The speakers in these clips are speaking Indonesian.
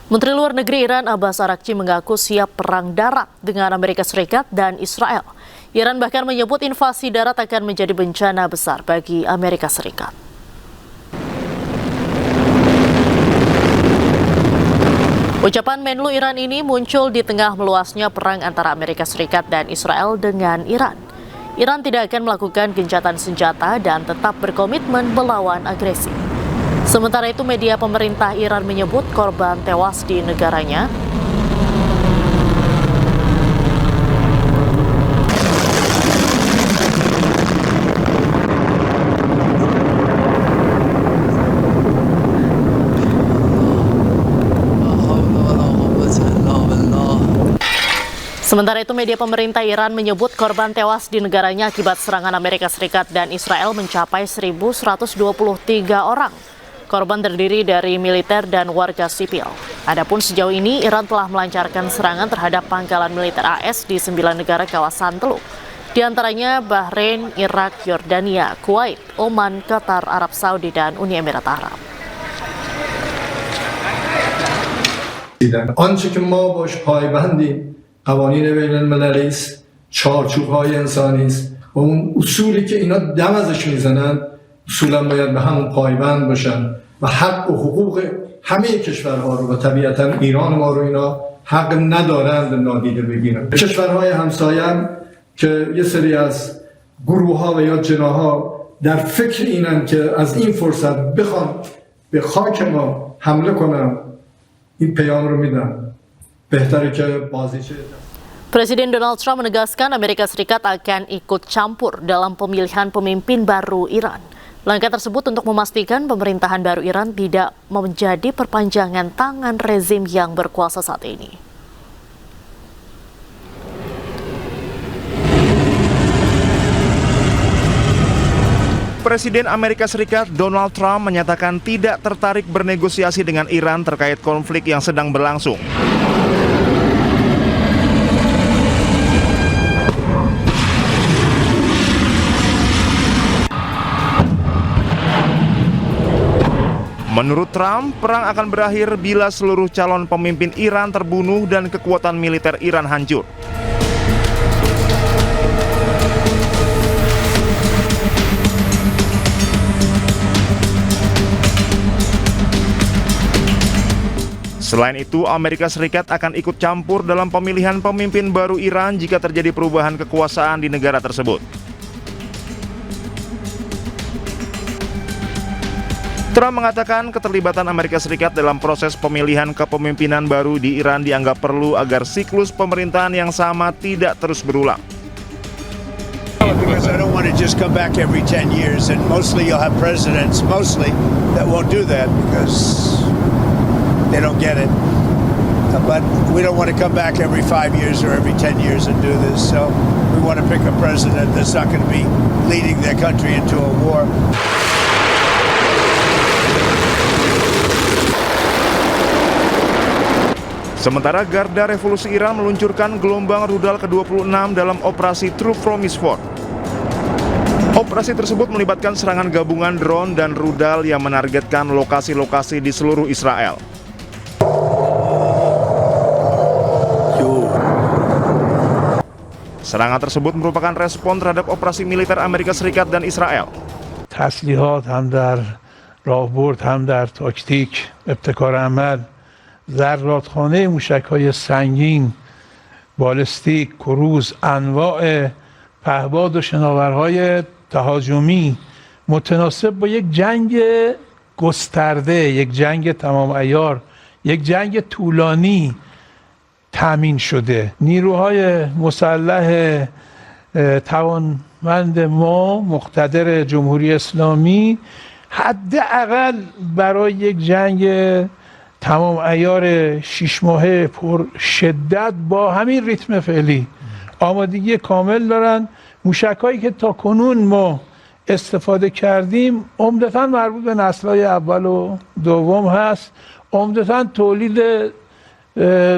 Menteri Luar Negeri Iran Abbas Araghchi mengaku siap perang darat dengan Amerika Serikat dan Israel. Iran bahkan menyebut invasi darat akan menjadi bencana besar bagi Amerika Serikat. Ucapan Menlu Iran ini muncul di tengah meluasnya perang antara Amerika Serikat dan Israel dengan Iran. Iran tidak akan melakukan gencatan senjata dan tetap berkomitmen melawan agresi. Sementara itu, media pemerintah Iran menyebut korban tewas di negaranya. Sementara itu, media pemerintah Iran menyebut korban tewas di negaranya akibat serangan Amerika Serikat dan Israel mencapai 1.123 orang. Korban terdiri dari militer dan warga sipil. Adapun sejauh ini, Iran telah melancarkan serangan terhadap pangkalan militer AS di 9 negara kawasan Teluk. Di antaranya Bahrain, Irak, Yordania, Kuwait, Oman, Qatar, Arab Saudi, dan Uni Emirat Arab. آنچه که ما باش پایبندیم قوانین بین المللی است، چارچوب‌های انسانی است و اون اصولی که اینا دم ازش میزنن اصولا باید به همون پایبند باشن و حق و حقوق همه کشورها رو و طبیعتا ایران ما رو اینا حق ندارند نادیده بگیرن. کشورهای همسایه هم که یه سری از گروه‌ها و یا جناح‌ها در فکر اینن که از این فرصت بخوان به خاک ما حمله کنن، این پیام رو میدن. بهتره که بازیچه. Presiden Donald Trump menegaskan Amerika Serikat akan ikut campur dalam pemilihan pemimpin baru Iran. Langkah tersebut untuk memastikan pemerintahan baru Iran tidak menjadi perpanjangan tangan rezim yang berkuasa saat ini. Presiden Amerika Serikat Donald Trump menyatakan tidak tertarik bernegosiasi dengan Iran terkait konflik yang sedang berlangsung. Menurut Trump, perang akan berakhir bila seluruh calon pemimpin Iran terbunuh dan kekuatan militer Iran hancur. Selain itu, Amerika Serikat akan ikut campur dalam pemilihan pemimpin baru Iran jika terjadi perubahan kekuasaan di negara tersebut. Trump mengatakan keterlibatan Amerika Serikat dalam proses pemilihan kepemimpinan baru di Iran dianggap perlu agar siklus pemerintahan yang sama tidak terus berulang. Because I don't want to just come back every 10 years, and mostly you'll have presidents, that won't do that because they don't get it. But we don't want to come back every 5 years or every 10 years and do this. So we want to pick a president that's not going to be leading their country into a war. Sementara Garda Revolusi Iran meluncurkan gelombang rudal ke-26 dalam operasi True Promise 4. Operasi tersebut melibatkan serangan gabungan drone dan rudal yang menargetkan lokasi-lokasi di seluruh Israel. Serangan tersebut merupakan respon terhadap operasi militer Amerika Serikat dan Israel. تسلیحات هم در راهبرد هم در تاکتیک ابتکار عمل ذراتخانه موشک‌های سنگین، بالستیک، کروز، انواع پهباد و شناورهای تهاجمی متناسب با یک جنگ گسترده، یک جنگ تمام عیار، یک جنگ طولانی تامین شده. نیروهای مسلح توانمند ما مقتدر جمهوری اسلامی حداقل برای یک جنگ تمام عیار 6 ماهه پر شدت با همین ریتم فعلی آمادگی کامل دارن. موشک‌هایی که تا کنون ما استفاده کردیم عمدتاً مربوط به نسل‌های اول و دوم هست، عمدتاً تولید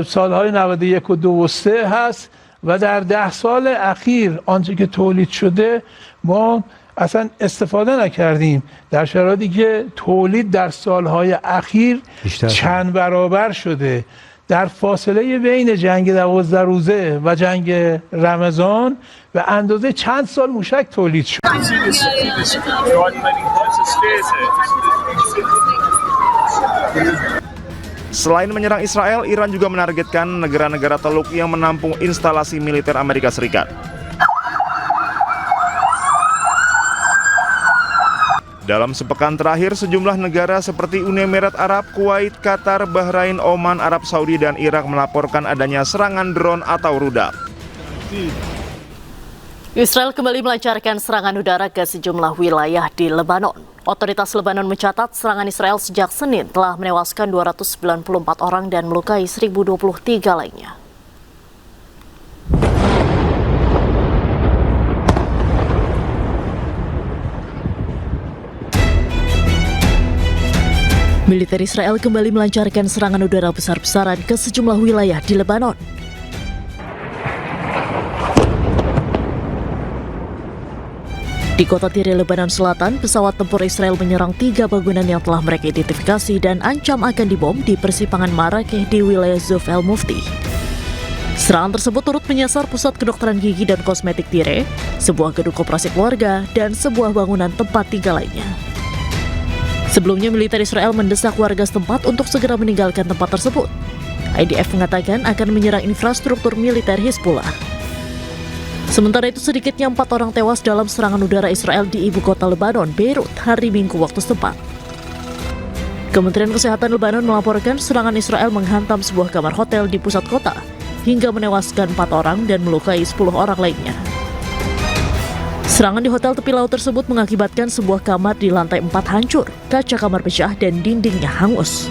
سالهای 91 و 2 و 3 هست و در 10 سال اخیر آنچه که تولید شده ما اصلا استفاده نکردیم در شرایطی که تولید در سالهای اخیر چند برابر شده. در فاصله بین جنگ 12 روزه و جنگ رمضان به اندازه چند سال موشک تولید شد. Selain menyerang Israel, Iran juga menargetkan negara-negara Teluk yang menampung instalasi militer Amerika Serikat. Dalam sepekan terakhir, sejumlah negara seperti Uni Emirat Arab, Kuwait, Qatar, Bahrain, Oman, Arab Saudi, dan Irak melaporkan adanya serangan drone atau rudal. Israel kembali melancarkan serangan udara ke sejumlah wilayah di Lebanon. Otoritas Lebanon mencatat serangan Israel sejak Senin telah menewaskan 294 orang dan melukai 1.023 lainnya. Militer Israel kembali melancarkan serangan udara besar-besaran ke sejumlah wilayah di Lebanon. Di kota Tire, Lebanon Selatan, pesawat tempur Israel menyerang 3 bangunan yang telah mereka identifikasi dan ancam akan dibom di persimpangan Marrakech di wilayah Zuf El Mufti. Serangan tersebut turut menyasar pusat kedokteran gigi dan kosmetik Tire, sebuah gedung koperasi keluarga, dan sebuah bangunan tempat tinggal lainnya. Sebelumnya, militer Israel mendesak warga setempat untuk segera meninggalkan tempat tersebut. IDF mengatakan akan menyerang infrastruktur militer Hizbullah. Sementara itu, sedikitnya 4 orang tewas dalam serangan udara Israel di ibu kota Lebanon, Beirut, hari Minggu waktu setempat. Kementerian Kesehatan Lebanon melaporkan serangan Israel menghantam sebuah kamar hotel di pusat kota, hingga menewaskan 4 orang dan melukai 10 orang lainnya. Serangan di hotel tepi laut tersebut mengakibatkan sebuah kamar di lantai 4 hancur, kaca kamar pecah dan dindingnya hangus.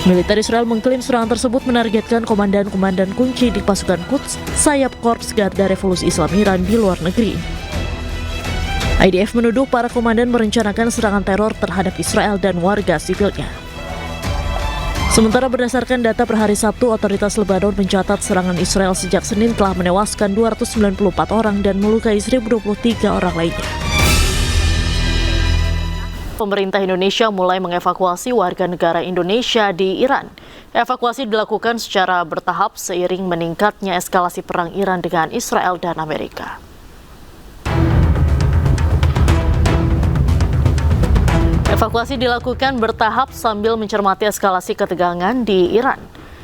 Militer Israel mengklaim serangan tersebut menargetkan komandan-komandan kunci di pasukan Quds, sayap Korps Garda Revolusi Islam Iran di luar negeri. IDF menuduh para komandan merencanakan serangan teror terhadap Israel dan warga sipilnya. Sementara berdasarkan data per hari Sabtu, otoritas Lebanon mencatat serangan Israel sejak Senin telah menewaskan 294 orang dan melukai 1.023 orang lainnya. Pemerintah Indonesia mulai mengevakuasi warga negara Indonesia di Iran. Evakuasi dilakukan secara bertahap seiring meningkatnya eskalasi perang Iran dengan Israel dan Amerika. Evakuasi dilakukan bertahap sambil mencermati eskalasi ketegangan di Iran.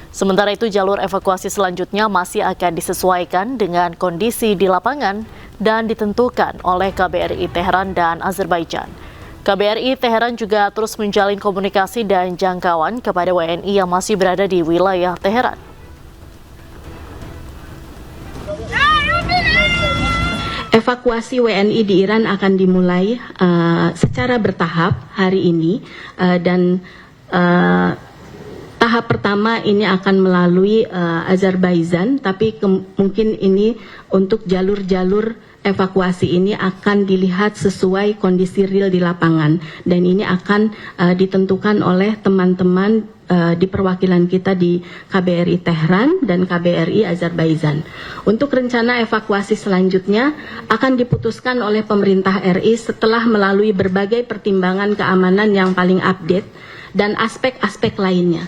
Sementara itu, jalur evakuasi selanjutnya masih akan disesuaikan dengan kondisi di lapangan dan ditentukan oleh KBRI Teheran dan Azerbaijan. KBRI Teheran juga terus menjalin komunikasi dan jangkauan kepada WNI yang masih berada di wilayah Teheran. Evakuasi WNI di Iran akan dimulai secara bertahap hari ini dan tahap pertama ini akan melalui Azerbaijan, tapi mungkin ini untuk jalur-jalur evakuasi ini akan dilihat sesuai kondisi real di lapangan dan ini akan ditentukan oleh teman-teman di perwakilan kita di KBRI Tehran dan KBRI Azerbaijan. Untuk rencana evakuasi selanjutnya akan diputuskan oleh pemerintah RI setelah melalui berbagai pertimbangan keamanan yang paling update dan aspek-aspek lainnya.